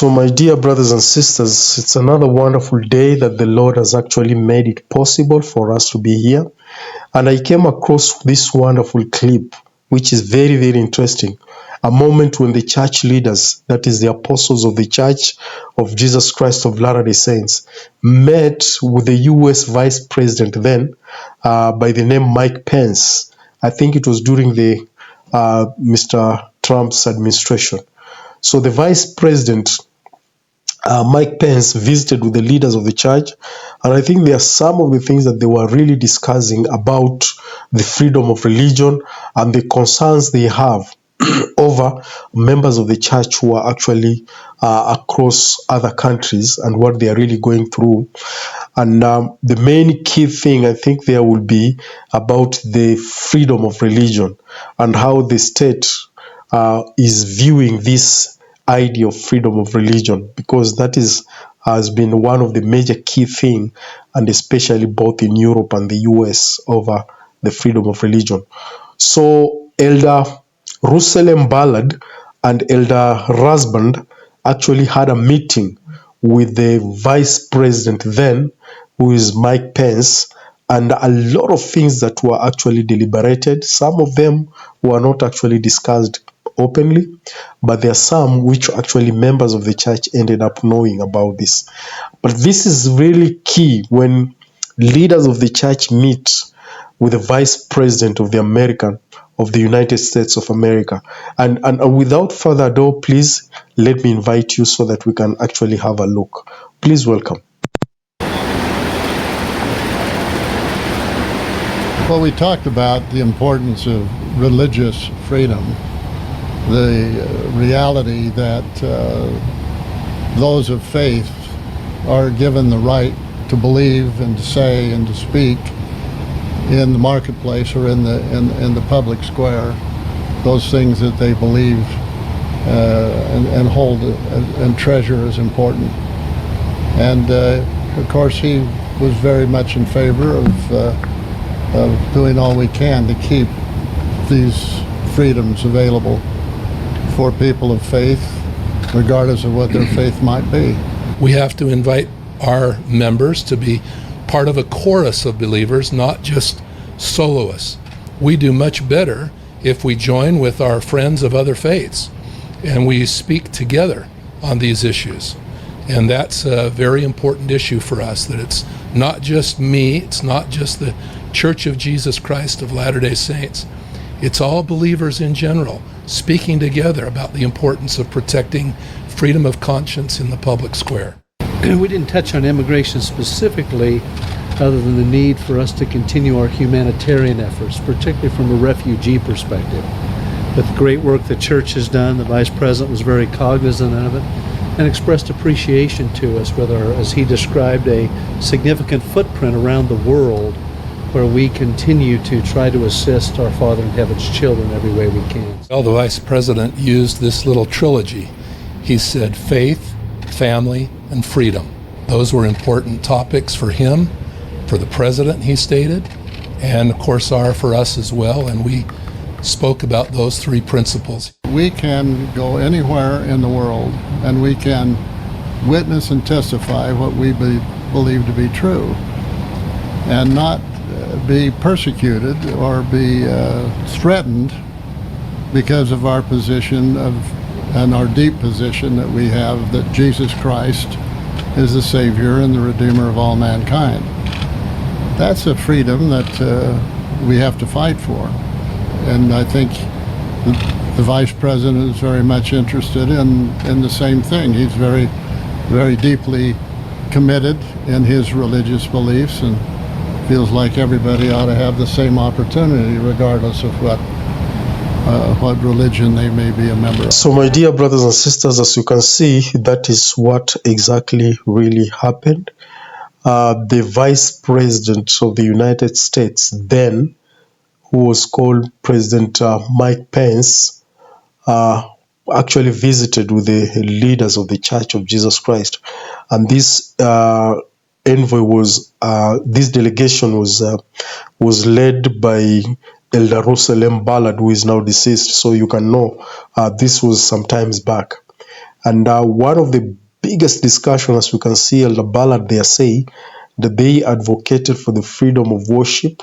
So, my dear brothers and sisters, it's another wonderful day that the Lord has actually made it possible for us to be here. And I came across this wonderful clip, which is very, very interesting. A moment when the church leaders, that is the apostles of the Church of Jesus Christ of Latter-day Saints, met with the U.S. Vice President then, by the name Mike Pence. I think it was during the Mr. Trump's administration. So the Vice President, Mike Pence, visited with the leaders of the church, and I think there are some of the things that they were really discussing about the freedom of religion and the concerns they have over members of the church who are actually across other countries and what they are really going through. And the main key thing I think there will be about the freedom of religion and how the state is viewing this idea of freedom of religion, because that has been one of the major key thing, and especially both in Europe and the US, over the freedom of religion. So Elder Russell Ballard and Elder Rasband actually had a meeting with the Vice President then, who is Mike Pence, and a lot of things that were actually deliberated. Some of them were not actually discussed openly, but there are some which actually members of the church ended up knowing about this. But this is really key when leaders of the church meet with the Vice President of the United States of America. And without further ado, please let me invite you so that we can actually have a look. Please welcome. Well, we talked about the importance of religious freedom, the reality that those of faith are given the right to believe and to say and to speak in the marketplace or in the public square those things that they believe and hold and treasure as important. And of course, he was very much in favor of doing all we can to keep these freedoms available for people of faith, regardless of what their faith might be. We have to invite our members to be part of a chorus of believers, not just soloists. We do much better if we join with our friends of other faiths and we speak together on these issues. And that's a very important issue for us, that it's not just me, it's not just the Church of Jesus Christ of Latter-day Saints. It's all believers in general speaking together about the importance of protecting freedom of conscience in the public square. We didn't touch on immigration specifically, other than the need for us to continue our humanitarian efforts, particularly from a refugee perspective. But the great work the church has done, the Vice President was very cognizant of it and expressed appreciation to us, whether, as he described, a significant footprint around the world where we continue to try to assist our Father in Heaven's children every way we can. Well, the Vice President used this little trilogy. He said faith, family, and freedom. Those were important topics for him, for the President, he stated, and of course are for us as well, and we spoke about those three principles. We can go anywhere in the world and we can witness and testify what we believe to be true, and not be persecuted or be threatened because of our position and our deep position that we have that Jesus Christ is the Savior and the Redeemer of all mankind. That's a freedom that we have to fight for. And I think the Vice President is very much interested in the same thing. He's very, very deeply committed in his religious beliefs and feels like everybody ought to have the same opportunity regardless of what religion they may be a member of. So my dear brothers and sisters, as you can see, that is what exactly really happened. The Vice President of the United States then, who was called President Mike Pence, actually visited with the leaders of the Church of Jesus Christ. And this this delegation was led by Elder Russell Ballard, who is now deceased, so you can know this was some times back. And one of the biggest discussion, as we can see Elder Ballard there say, that they advocated for the freedom of worship,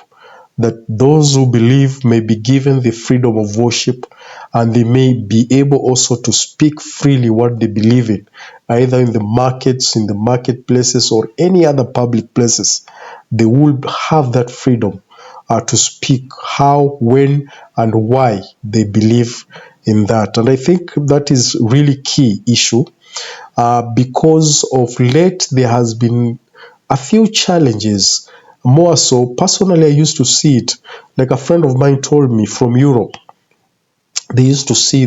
that those who believe may be given the freedom of worship, and they may be able also to speak freely what they believe in, either in the markets, in the marketplaces, or any other public places. They will have that freedom to speak how, when, and why they believe in that. And I think that is really key issue, because of late there has been a few challenges. More so, personally, I used to see it, like a friend of mine told me from Europe. They see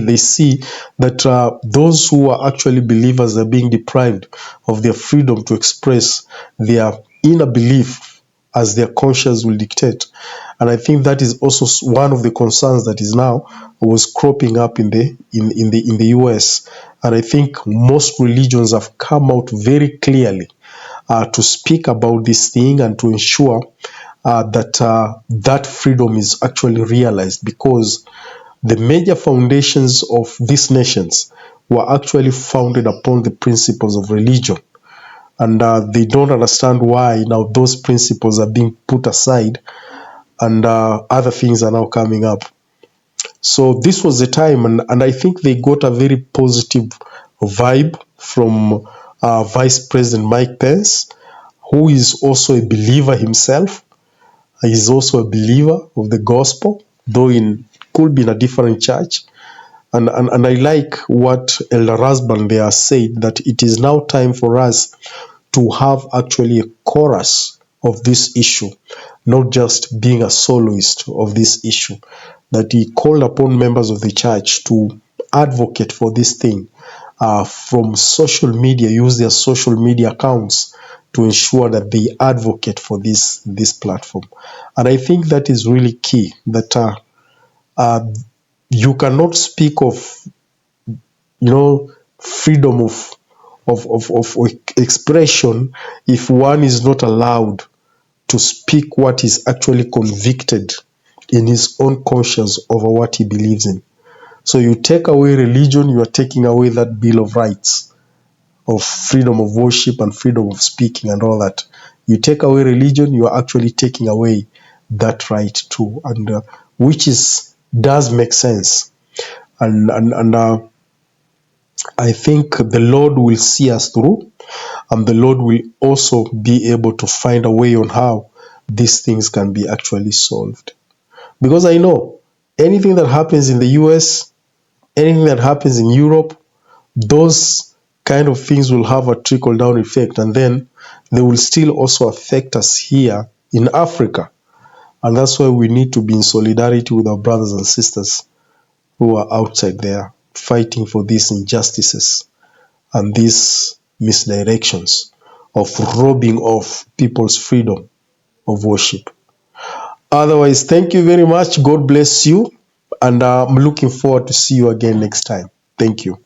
that those who are actually believers are being deprived of their freedom to express their inner belief as their conscience will dictate. And I think that is also one of the concerns that is now was cropping up in the US. And I think most religions have come out very clearly to speak about this thing and to ensure that freedom is actually realized, because the major foundations of these nations were actually founded upon the principles of religion. And they don't understand why now those principles are being put aside and other things are now coming up. So this was the time, and I think they got a very positive vibe from Vice President Pence, who is also a believer himself. He is also a believer of the gospel, though could be in a different church. And I like what Elder Rasban there said, that it is now time for us to have actually a chorus of this issue, not just being a soloist of this issue. That he called upon members of the church to advocate for this thing from social media, use their social media accounts to ensure that they advocate for this platform. And I think that is really key, that you cannot speak of freedom of expression if one is not allowed to speak what is actually convicted in his own conscience over what he believes in. So you take away religion, you are taking away that Bill of Rights of freedom of worship and freedom of speaking and all that. You take away religion, you are actually taking away that right too, and which does make sense. And I think the Lord will see us through, and the Lord will also be able to find a way on how these things can be actually solved. Because I know anything that happens in the US, anything that happens in Europe, those kind of things will have a trickle-down effect, and then they will still also affect us here in Africa. And that's why we need to be in solidarity with our brothers and sisters who are outside there fighting for these injustices and these misdirections of robbing off people's freedom of worship. Otherwise, thank you very much. God bless you. And I'm looking forward to see you again next time. Thank you.